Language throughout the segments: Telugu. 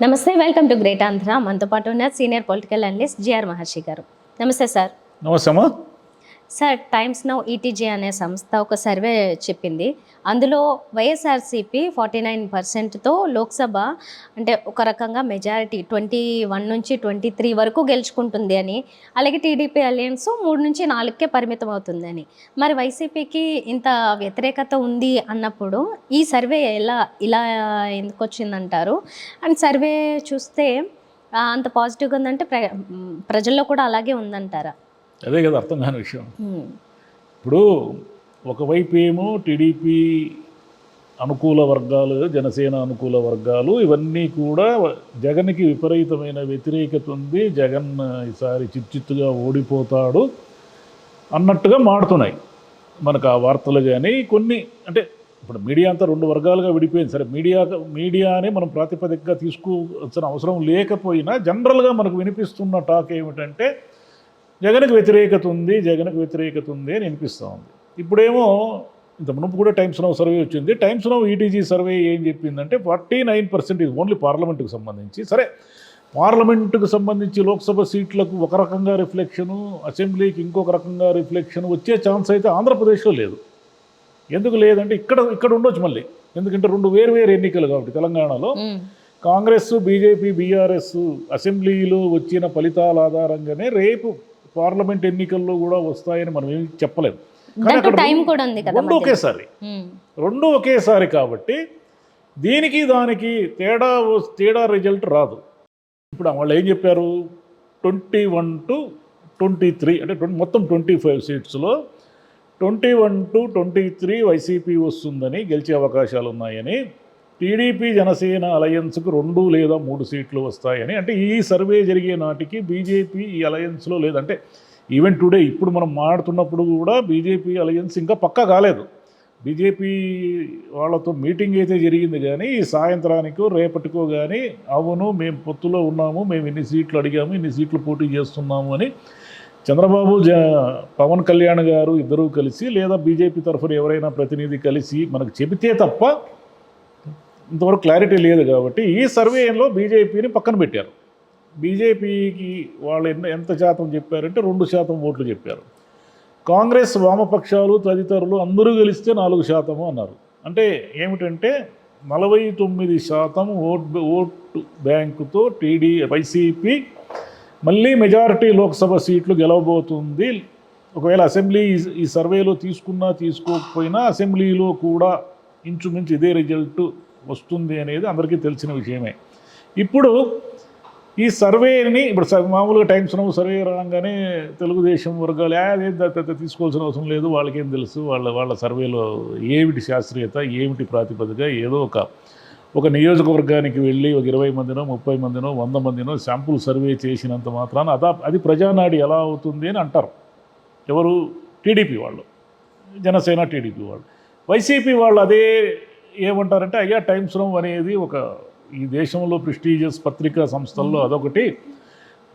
నమస్తే, వెల్కమ్ టు గ్రేట్ ఆంధ్ర. మనతో పాటు ఉన్న సీనియర్ పొలిటికల్ అనలిస్ట్ జిఆర్ మహర్షి గారు. నమస్తే సార్. నమస్తే అమ్మా. సార్, టైమ్స్ నౌ ఈటీజీ అనే సంస్థ ఒక సర్వే చెప్పింది. అందులో వైఎస్ఆర్సీపీ 49%తో లోక్సభ అంటే ఒక రకంగా మెజారిటీ 21 నుంచి 23 వరకు గెలుచుకుంటుంది అని, అలాగే టీడీపీ అలయన్స్ 3 నుంచి 4కే పరిమితం అవుతుందని. మరి వైసీపీకి ఇంత వ్యతిరేకత ఉంది అన్నప్పుడు ఈ సర్వే ఇలా ఎందుకు వచ్చిందంటారు? అండ్ సర్వే చూస్తే అంత పాజిటివ్గా ఉందంటే ప్రజల్లో కూడా అలాగే ఉందంటారా? అదే కదా అర్థం కాని విషయం. ఇప్పుడు ఒకవైపు ఏమో టీడీపీ అనుకూల వర్గాలు, జనసేన అనుకూల వర్గాలు ఇవన్నీ కూడా జగన్కి విపరీతమైన వ్యతిరేకత ఉంది, జగన్ ఈసారి చిత్తుగా ఓడిపోతాడు అన్నట్టుగా మాడుతున్నాయి మనకు ఆ వార్తలు. కానీ కొన్ని అంటే ఇప్పుడు మీడియా అంతా 2 వర్గాలుగా విడిపోయింది. సరే, మీడియానే మనం ప్రాతిపదికగా తీసుకోవాల్సిన అవసరం లేకపోయినా జనరల్గా మనకు వినిపిస్తున్న టాక్ ఏమిటంటే జగన్కి వ్యతిరేకత ఉంది అని వినిపిస్తూ ఉంది. ఇప్పుడేమో ఇంత మునుపు కూడా టైమ్స్ నౌ సర్వే వచ్చింది. టైమ్స్ నౌ ఈటీజీ సర్వే ఏం చెప్పిందంటే 49% ఇది ఓన్లీ పార్లమెంటుకు సంబంధించి. సరే, పార్లమెంటుకు సంబంధించి లోక్సభ సీట్లకు ఒక రకంగా రిఫ్లెక్షను, అసెంబ్లీకి ఇంకొక రకంగా రిఫ్లెక్షన్ వచ్చే ఛాన్స్ అయితే ఆంధ్రప్రదేశ్లో లేదు. ఎందుకు లేదంటే ఇక్కడ ఉండొచ్చు మళ్ళీ, ఎందుకంటే 2 వేరు ఎన్నికలు కాబట్టి. తెలంగాణలో కాంగ్రెస్, బీజేపీ, బీఆర్ఎస్ అసెంబ్లీలో వచ్చిన ఫలితాల ఆధారంగానే రేపు పార్లమెంట్ ఎన్నికల్లో కూడా వస్తాయని మనం ఏం చెప్పలేము. రెండు ఒకేసారి కాబట్టి దీనికి దానికి తేడా రిజల్ట్ రాదు. ఇప్పుడు వాళ్ళు ఏం చెప్పారు, 21 to 23 అంటే మొత్తం 25 సీట్స్లో 21 to 23 వైసీపీ వస్తుందని, గెలిచే అవకాశాలు ఉన్నాయని, టీడీపీ జనసేన అలయన్స్కు 2 లేదా 3 సీట్లు వస్తాయని. అంటే ఈ సర్వే జరిగే నాటికి బీజేపీ ఈ అలయన్స్లో లేదంటే ఈవెన్ టుడే ఇప్పుడు మనం మాట్లాడుతున్నప్పుడు కూడా బీజేపీ అలయన్స్ ఇంకా పక్కా కాలేదు. బీజేపీ వాళ్ళతో మీటింగ్ అయితే జరిగింది, కానీ ఈ సాయంత్రానికో రేపటికో కానీ అవును మేము పొత్తులో ఉన్నాము, మేము ఇన్ని సీట్లు అడిగాము, ఇన్ని సీట్లు పోటీ చేస్తున్నాము అని చంద్రబాబు, పవన్ కళ్యాణ్ గారు ఇద్దరూ కలిసి లేదా బీజేపీ తరఫున ఎవరైనా ప్రతినిధి కలిసి మనకు చెబితే తప్ప ఇంతవరకు క్లారిటీ లేదు. కాబట్టి ఈ సర్వేలో బీజేపీని పక్కన పెట్టారు. బీజేపీకి వాళ్ళు ఎంత శాతం చెప్పారంటే 2% ఓట్లు చెప్పారు. కాంగ్రెస్, వామపక్షాలు తదితరులు అందరూ గెలిస్తే 4% అన్నారు. అంటే ఏమిటంటే 49% ఓటు బ్యాంకుతో వైసీపీ మళ్ళీ మెజారిటీ లోక్సభ సీట్లు గెలవబోతుంది. ఒకవేళ అసెంబ్లీ ఈ సర్వేలో తీసుకోకపోయినా అసెంబ్లీలో కూడా ఇంచుమించు ఇదే రిజల్ట్ వస్తుంది అనేది అందరికీ తెలిసిన విషయమే. ఇప్పుడు ఈ సర్వేని మామూలుగా టైమ్స్ నౌ సర్వే రాగానే తెలుగుదేశం వర్గాలు తీసుకోవాల్సిన అవసరం లేదు, వాళ్ళకేం తెలుసు, వాళ్ళ సర్వేలో ఏమిటి శాస్త్రీయత, ఏమిటి ప్రాతిపదిక, ఏదో ఒక నియోజకవర్గానికి వెళ్ళి ఒక 20 మందినో 30 మందినో 100 మందినో శాంపుల్ సర్వే చేసినంత మాత్రాన అది ప్రజానాడి ఎలా అవుతుంది అని అంటారు. ఎవరు? టీడీపీ వాళ్ళు, జనసేన టీడీపీ వాళ్ళు. వైసీపీ వాళ్ళు అదే ఏమంటారంటే అయ్యా టైమ్స్ నౌ అనేది ఈ దేశంలో ప్రెస్టీజియస్ పత్రికా సంస్థల్లో అదొకటి,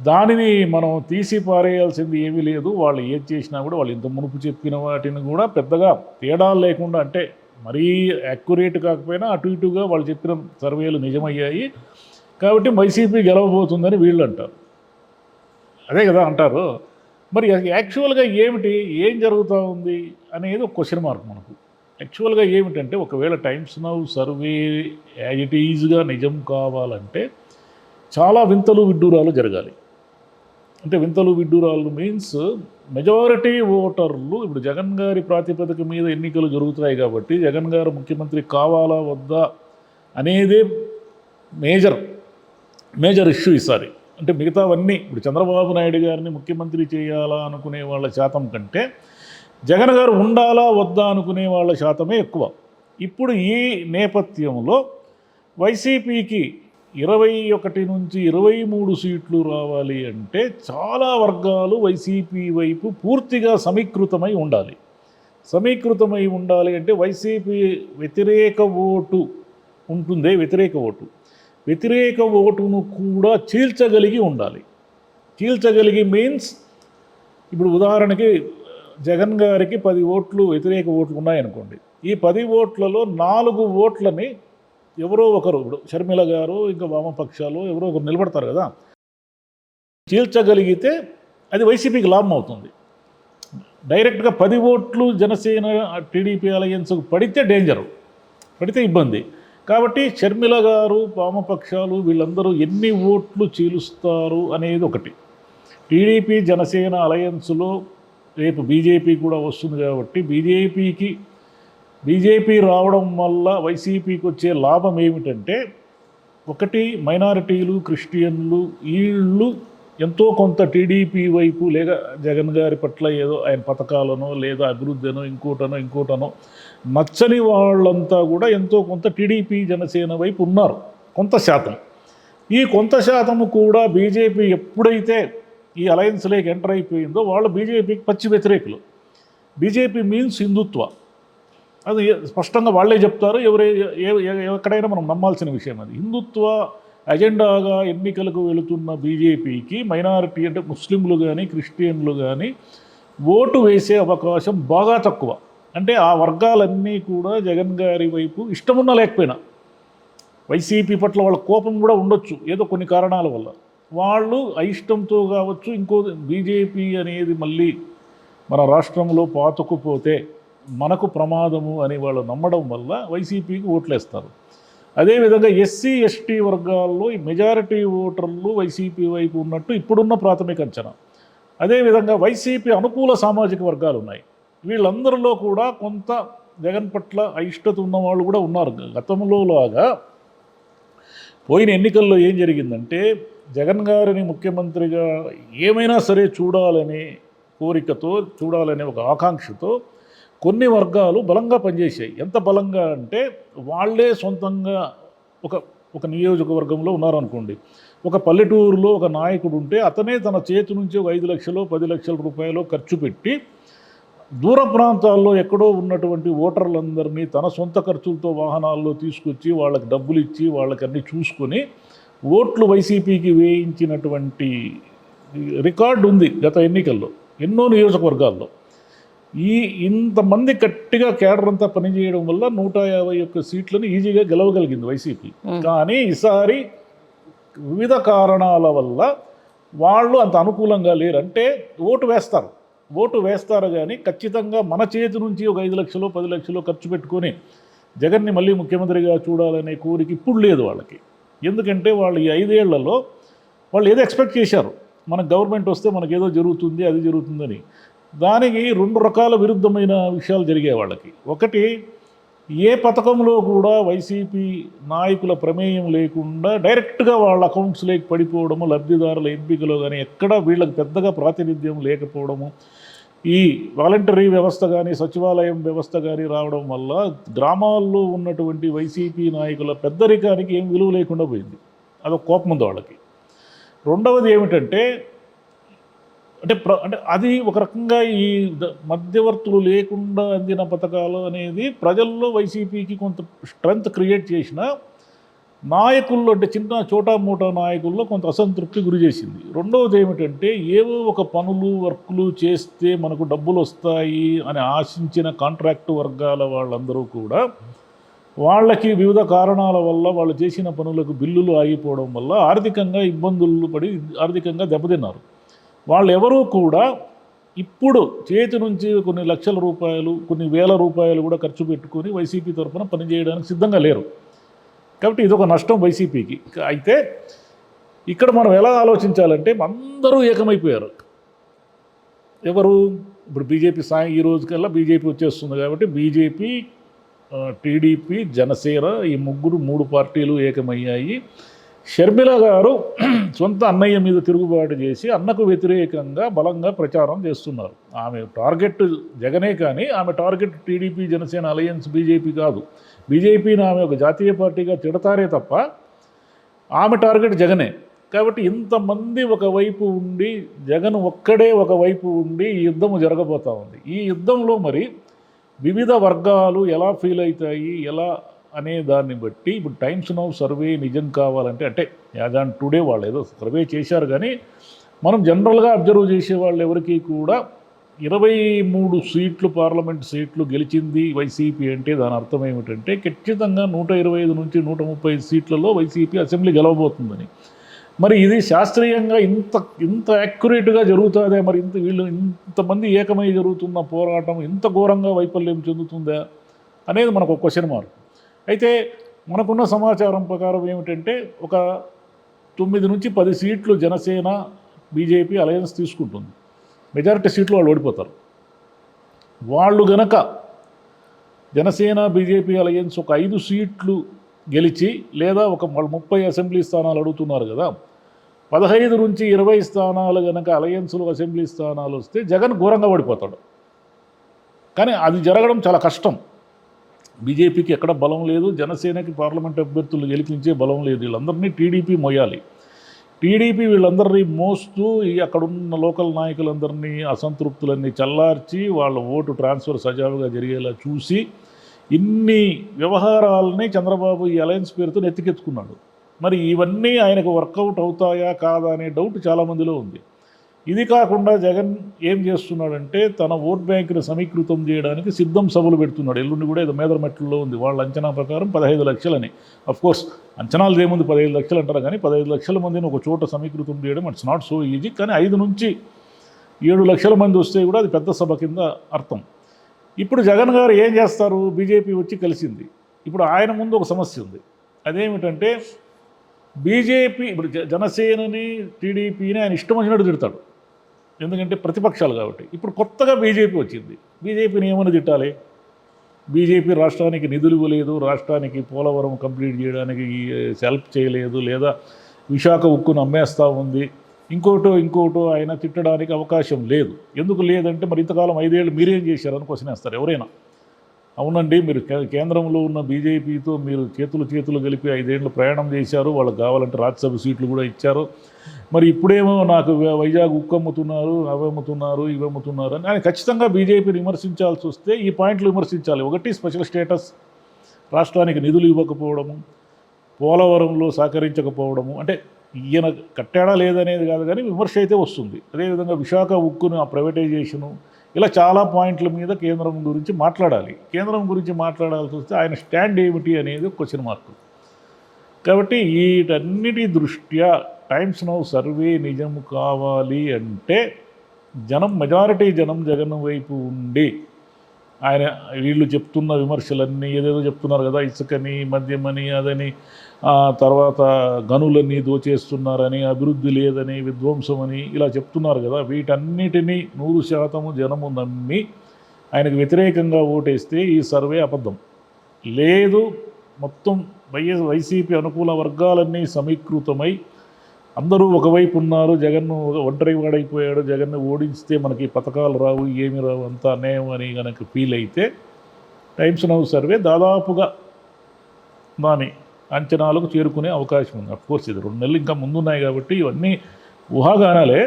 దానిని మనం తీసి పారేయాల్సింది ఏమీ లేదు, వాళ్ళు ఏది చేసినా కూడా వాళ్ళు ఇంత మునుపు చెప్పిన వాటిని కూడా పెద్దగా తేడా లేకుండా, అంటే మరీ యాక్యురేట్ కాకపోయినా అటు ఇటుగా వాళ్ళు చెప్పిన సర్వేలు నిజమయ్యాయి కాబట్టి వైసీపీ గెలవబోతుందని వీళ్ళు అంటారు. అదే కదా అంటారు. మరి యాక్చువల్గా ఏం జరుగుతూ ఉంది అనేది ఒక క్వశ్చన్ మార్క్ మనకు. యాక్చువల్గా ఏమిటంటే ఒకవేళ Times Now survey as it ఈజ్గా నిజం కావాలంటే చాలా వింతలు విడ్డూరాలు జరగాలి. అంటే వింతలు విడ్డూరాలు మీన్స్ మెజారిటీ ఓటర్లు ఇప్పుడు జగన్ గారి ప్రాతిపదిక మీద ఎన్నికలు జరుగుతాయి కాబట్టి జగన్ గారు ముఖ్యమంత్రి కావాలా వద్దా అనేదే మేజర్ ఇష్యూ ఈసారి. అంటే మిగతావన్నీ ఇప్పుడు చంద్రబాబు నాయుడు గారిని ముఖ్యమంత్రి చేయాలా అనుకునే వాళ్ళ శాతం కంటే జగన్ గారు ఉండాలా వద్దా అనుకునే వాళ్ళ శాతమే ఎక్కువ. ఇప్పుడు ఈ నేపథ్యంలో వైసీపీకి 21 నుంచి 23 సీట్లు రావాలి అంటే చాలా వర్గాలు వైసీపీ వైపు పూర్తిగా సమీకృతమై ఉండాలి అంటే వైసీపీ వ్యతిరేక ఓటు ఉంటుందే, వ్యతిరేక ఓటును కూడా చీల్చగలిగి మీన్స్ ఇప్పుడు ఉదాహరణకి జగన్ గారికి 10 ఓట్లు వ్యతిరేక ఓట్లు ఉన్నాయనుకోండి, ఈ 10 ఓట్లలో 4 ఓట్లని ఎవరో ఒకరు, ఇప్పుడు షర్మిల గారు ఇంకా వామపక్షాలు ఎవరో ఒకరు నిలబడతారు కదా, చీల్చగలిగితే అది వైసీపీకి లాభం అవుతుంది. డైరెక్ట్గా 10 ఓట్లు జనసేన టీడీపీ అలయన్స్కు పడితే డేంజరు, పడితే ఇబ్బంది. కాబట్టి షర్మిల గారు వామపక్షాలు వీళ్ళందరూ ఎన్ని ఓట్లు చీలుస్తారు అనేది ఒకటి. టీడీపీ జనసేన అలయన్స్లో రేపు బీజేపీ కూడా వస్తుంది కాబట్టి బీజేపీ రావడం వల్ల వైసీపీకి వచ్చే లాభం ఏమిటంటే, ఒకటి మైనారిటీలు, క్రిస్టియన్లు వీళ్ళు ఎంతో కొంత టీడీపీ వైపు లేక జగన్ గారి పట్ల ఏదో ఆయన పథకాలనో లేదా అభివృద్ధినో ఇంకోటనో నచ్చని వాళ్ళంతా కూడా ఎంతో కొంత టీడీపీ జనసేన వైపు ఉన్నారు, కొంత శాతం. ఈ కొంత శాతము కూడా బీజేపీ ఎప్పుడైతే ఈ అలయన్స్లోకి ఎంటర్ అయిపోయిందో వాళ్ళు బీజేపీకి పచ్చి వ్యతిరేకులు. బీజేపీ మీన్స్ హిందుత్వ, అది స్పష్టంగా వాళ్ళే చెప్తారు. ఎక్కడైనా మనం నమ్మాల్సిన విషయం అది. హిందుత్వ అజెండాగా ఎన్నికలకు వెళుతున్న బీజేపీకి మైనారిటీ అంటే ముస్లింలు కానీ క్రిస్టియన్లు కానీ ఓటు వేసే అవకాశం బాగా తక్కువ. అంటే ఆ వర్గాలన్నీ కూడా జగన్ గారి వైపు ఇష్టమున్నా లేకపోయినా, వైసీపీ పట్ల వాళ్ళ కోపం కూడా ఉండొచ్చు ఏదో కొన్ని కారణాల వల్ల, వాళ్ళు అయిష్టంతో కావచ్చు, ఇంకో బీజేపీ అనేది మళ్ళీ మన రాష్ట్రంలో పాతుకుపోతే మనకు ప్రమాదము అని వాళ్ళు నమ్మడం వల్ల వైసీపీకి ఓట్లేస్తారు. అదేవిధంగా ఎస్సీ ఎస్టీ వర్గాల్లో ఈ మెజారిటీ ఓటర్లు వైసీపీ వైపు ఉన్నట్టు ఇప్పుడున్న ప్రాథమిక అంచనా. అదేవిధంగా వైసీపీ అనుకూల సామాజిక వర్గాలు ఉన్నాయి. వీళ్ళందరిలో కూడా కొంత జగన్ పట్ల అయిష్టత ఉన్నవాళ్ళు కూడా ఉన్నారు. గతంలో లాగా పోయిన ఎన్నికల్లో ఏం జరిగిందంటే, జగన్ గారిని ముఖ్యమంత్రిగా ఏమైనా సరే చూడాలనే కోరికతో, చూడాలనే ఒక ఆకాంక్షతో కొన్ని వర్గాలు బలంగా పనిచేసాయి. ఎంత బలంగా అంటే, వాళ్ళే సొంతంగా ఒక నియోజకవర్గంలో ఉన్నారనుకోండి, ఒక పల్లెటూరులో ఒక నాయకుడు ఉంటే అతనే తన చేతి నుంచి 5 లక్షలు 10 లక్షల రూపాయలు ఖర్చు పెట్టి దూర ప్రాంతాల్లో ఎక్కడో ఉన్నటువంటి ఓటర్లందరినీ తన సొంత ఖర్చులతో వాహనాల్లో తీసుకొచ్చి వాళ్ళకి డబ్బులు ఇచ్చి వాళ్ళకి అన్నీ చూసుకొని ఓట్లు వైసీపీకి వేయించినటువంటి రికార్డు ఉంది గత ఎన్నికల్లో ఎన్నో నియోజకవర్గాల్లో. ఇంతమంది గట్టిగా కేడర్ అంతా పనిచేయడం వల్ల 151 సీట్లను ఈజీగా గెలవగలిగింది వైసీపీ. కానీ ఈసారి వివిధ కారణాల వల్ల వాళ్ళు అంత అనుకూలంగా లేరు. అంటే ఓటు వేస్తారు కానీ ఖచ్చితంగా మన చేతి నుంచి ఒక 5 లక్షలు 10 లక్షలు ఖర్చు పెట్టుకొని జగన్ని మళ్ళీ ముఖ్యమంత్రిగా చూడాలనే కోరిక ఇప్పుడు లేదు వాళ్ళకి. ఎందుకంటే వాళ్ళు ఈ 5 ఏళ్లలో వాళ్ళు ఏదో ఎక్స్పెక్ట్ చేశారు, మన గవర్నమెంట్ వస్తే మనకేదో జరుగుతుంది, అది జరుగుతుందని. దానికి 2 రకాల విరుద్ధమైన విషయాలు జరిగాయి వాళ్ళకి. ఒకటి, ఏ పథకంలో కూడా వైసీపీ నాయకుల ప్రమేయం లేకుండా డైరెక్ట్గా వాళ్ళ అకౌంట్స్లోకి పడిపోవడము, లబ్ధిదారుల ఎంపికలో కానీ ఎక్కడా వీళ్ళకి పెద్దగా ప్రాతినిధ్యం లేకపోవడము, ఈ వాలంటరీ వ్యవస్థ కానీ సచివాలయం వ్యవస్థ కానీ రావడం వల్ల గ్రామాల్లో ఉన్నటువంటి వైసీపీ నాయకుల పెద్దరికానికి ఏం విలువ లేకుండా పోయింది. అదొక కోపం ఉంది వాళ్ళకి. రెండవది ఏమిటంటే, అంటే అది ఒక రకంగా ఈ మధ్యవర్తులు లేకుండా అందిన పథకాలు అనేది ప్రజల్లో వైసీపీకి కొంత స్ట్రెంగ్త్ క్రియేట్ చేసిన నాయకుల్లో, అంటే చిన్న చోటా మోటా నాయకుల్లో కొంత అసంతృప్తి గురి చేసింది. రెండవది ఏమిటంటే, ఏవో ఒక పనులు వర్కులు చేస్తే మనకు డబ్బులు వస్తాయి అని ఆశించిన కాంట్రాక్టు వర్గాల వాళ్ళందరూ కూడా వాళ్ళకి వివిధ కారణాల వల్ల వాళ్ళు చేసిన పనులకు బిల్లులు ఆగిపోవడం వల్ల ఆర్థికంగా ఇబ్బందులు పడి ఆర్థికంగా దెబ్బతిన్నారు. వాళ్ళు ఎవరూ కూడా ఇప్పుడు చేతి నుంచి కొన్ని లక్షల రూపాయలు కొన్ని వేల రూపాయలు కూడా ఖర్చు పెట్టుకొని వైసీపీ తరఫున పనిచేయడానికి సిద్ధంగా లేరు. కాబట్టి ఇదొక నష్టం వైసీపీకి. అయితే ఇక్కడ మనం ఎలా ఆలోచించాలంటే, అందరూ ఏకమైపోయారు. ఎవరు ఇప్పుడు బీజేపీ ఈ రోజుకల్లా బీజేపీ వచ్చేస్తుంది కాబట్టి బీజేపీ, టీడీపీ, జనసేన ఈ 3 పార్టీలు ఏకమయ్యాయి. షర్మిల గారు సొంత అన్నయ్య మీద తిరుగుబాటు చేసి అన్నకు వ్యతిరేకంగా బలంగా ప్రచారం చేస్తున్నారు. ఆమె టార్గెట్ జగనే, కానీ ఆమె target TDP Janasena alliance BJP కాదు. బీజేపీని ఆమె ఒక జాతీయ పార్టీగా తిడతారే తప్ప ఆమె టార్గెట్ జగనే. కాబట్టి ఇంతమంది ఒకవైపు ఉండి జగన్ ఒక్కడే ఒకవైపు ఉండి ఈ యుద్ధము జరగబోతూ ఉంది. ఈ యుద్ధంలో మరి వివిధ వర్గాలు ఎలా ఫీల్ అవుతాయి, ఎలా అనే దాన్ని బట్టి ఇప్పుడు టైమ్స్ నౌ సర్వే నిజం కావాలంటే, అంటే యాజ్ ఆన్ టుడే వాళ్ళు ఏదో సర్వే చేశారు, కానీ మనం జనరల్గా అబ్జర్వ్ చేసే వాళ్ళు ఎవరికి కూడా 23 సీట్లు పార్లమెంట్ సీట్లు గెలిచింది వైసీపీ అంటే దాని అర్థం ఏమిటంటే ఖచ్చితంగా 125 నుంచి 130 సీట్లలో వైసీపీ అసెంబ్లీ గెలవబోతుందని. మరి ఇది శాస్త్రీయంగా ఇంత యాక్యురేట్గా జరుగుతుందే, మరి ఇంతమంది ఏకమై జరుగుతున్న పోరాటం ఇంత ఘోరంగా వైఫల్యం చెందుతుందా అనేది మనకు ఒక క్వశ్చన్ మార్క్. అయితే మనకున్న సమాచారం ప్రకారం ఏమిటంటే ఒక 9 నుంచి 10 సీట్లు జనసేన బీజేపీ అలయన్స్ తీసుకుంటుంది. మెజారిటీ సీట్లు వాళ్ళు ఓడిపోతారు. వాళ్ళు గనక జనసేన బీజేపీ అలయన్స్ ఒక 5 సీట్లు గెలిచి లేదా ఒక 30 అసెంబ్లీ స్థానాలు అడుగుతున్నారు కదా, 15 నుంచి 20 స్థానాలు కనుక అలయన్స్లో అసెంబ్లీ స్థానాలు వస్తే జగన్ ఘోరంగా ఓడిపోతాడు. కానీ అది జరగడం చాలా కష్టం. బీజేపీకి ఎక్కడ బలం లేదు, జనసేనకి పార్లమెంట్ అభ్యర్థులు గెలిపించే బలం లేదు. వీళ్ళందరినీ టీడీపీ మోయాలి. టీడీపీ వీళ్ళందరినీ మోస్తూ అక్కడున్న లోకల్ నాయకులందరినీ అసంతృప్తులన్నీ చల్లార్చి వాళ్ళ ఓటు ట్రాన్స్ఫర్ సజావుగా జరిగేలా చూసి ఇన్ని వ్యవహారాలని చంద్రబాబు ఈ అలయన్స్ పేరుతో ఎత్తికెత్తుకున్నాడు. మరి ఇవన్నీ ఆయనకు వర్కౌట్ అవుతాయా కాదా అనే డౌట్ చాలామందిలో ఉంది. ఇది కాకుండా జగన్ ఏం చేస్తున్నాడంటే తన ఓట్ బ్యాంకును సమీకృతం చేయడానికి సిద్ధం సభలు పెడుతున్నాడు. ఎల్లుండి కూడా ఏదో మేదరమెట్లలో ఉంది. వాళ్ళ అంచనా ప్రకారం 15 లక్షలని. అఫ్కోర్స్ అంచనాలు ఏముంది, 15 లక్షలు అంటారు, కానీ 15 లక్షల మందిని ఒక చోట సమీకృతం చేయడం ఇట్స్ నాట్ సో ఈజీ. కానీ 5 నుంచి 7 లక్షల మంది వస్తే కూడా అది పెద్ద సభ కింద అర్థం. ఇప్పుడు జగన్ గారు ఏం చేస్తారు, బీజేపీ వచ్చి కలిసింది. ఇప్పుడు ఆయన ముందు ఒక సమస్య ఉంది. అదేమిటంటే బీజేపీ ఇప్పుడు జనసేనని టీడీపీని ఆయన ఇష్టం వచ్చినట్టు తిడతాడు, ఎందుకంటే ప్రతిపక్షాలు కాబట్టి. ఇప్పుడు కొత్తగా బీజేపీ వచ్చింది. బీజేపీని ఏమని తిట్టాలి? బీజేపీ రాష్ట్రానికి నిధులు ఇవ్వలేదు, రాష్ట్రానికి పోలవరం కంప్లీట్ చేయడానికి హెల్ప్ చేయలేదు, లేదా విశాఖ ఉక్కును అమ్మేస్తూ ఉంది, ఇంకోటో ఆయన తిట్టడానికి అవకాశం లేదు. ఎందుకు లేదంటే మరి ఇంతకాలం 5 ఏళ్ళు మీరేం చేశారని క్వశ్చన్ వేస్తారు ఎవరైనా. అవునండి, మీరు కేంద్రంలో ఉన్న బీజేపీతో మీరు చేతులు కలిపి 5 ఏళ్ళు ప్రయాణం చేశారు, వాళ్ళకి కావాలంటే రాజ్యసభ సీట్లు కూడా ఇచ్చారు. మరి ఇప్పుడేమో నాకు వైజాగ్ ఉక్కు అమ్ముతున్నారు, అవమ్ముతున్నారు, ఇవమ్ముతున్నారు అని ఆయన ఖచ్చితంగా బీజేపీని విమర్శించాల్సి వస్తే ఈ పాయింట్లు విమర్శించాలి. ఒకటి, స్పెషల్ స్టేటస్, రాష్ట్రానికి నిధులు ఇవ్వకపోవడము, పోలవరంలో సహకరించకపోవడము. అంటే ఈయన కట్టాడా లేదనేది కాదు, కానీ విమర్శ అయితే వస్తుంది. అదేవిధంగా విశాఖ ఉక్కును ఆ ప్రైవేటైజేషను, ఇలా చాలా పాయింట్ల మీద కేంద్రం గురించి మాట్లాడాలి. కేంద్రం గురించి మాట్లాడాల్సి వస్తే ఆయన స్టాండ్ ఏమిటి అనేది క్వశ్చన్ మార్క్. కాబట్టి వీటన్నిటి దృష్ట్యా టైమ్స్ నౌ సర్వే నిజం కావాలి అంటే మెజారిటీ జనం జగన్ వైపు ఉండి ఆయన వీళ్ళు చెప్తున్న విమర్శలన్నీ ఏదేదో చెప్తున్నారు కదా, ఇసుకని, మద్యమని, అదని, తర్వాత గనులన్నీ దోచేస్తున్నారని, అభివృద్ధి లేదని, విధ్వంసమని ఇలా చెప్తున్నారు కదా, వీటన్నిటినీ 100% జనము నమ్మి ఆయనకు వ్యతిరేకంగా ఓటేస్తే ఈ సర్వే అబద్ధం. లేదు, మొత్తం వైసీపీ అనుకూల వర్గాలన్నీ సమీకృతమై అందరూ ఒకవైపు ఉన్నారు, జగన్ ఒంటరి వాడైపోయాడు, జగన్ను ఓడిస్తే మనకి పథకాలు రావు, ఏమి రావు, అంతా అన్యాయం అని కనుక ఫీల్ అయితే టైమ్స్ నౌ సర్వే దాదాపుగా దాని అంచనాలకు చేరుకునే అవకాశం ఉంది. అఫ్కోర్స్ ఇది 2 నెలలు ఇంకా ముందున్నాయి కాబట్టి ఇవన్నీ ఊహాగానాలే.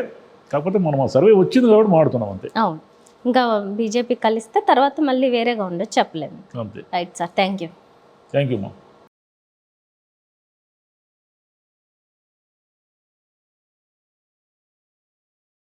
కాకపోతే మనం ఆ సర్వే వచ్చింది కాబట్టి మాడుతున్నాం అంతే. అవును, ఇంకా బీజేపీ కలిస్తే తర్వాత మళ్ళీ వేరేగా ఉండదు, చెప్పలేము. అంతే. Right sir, thank you. Thank you మా.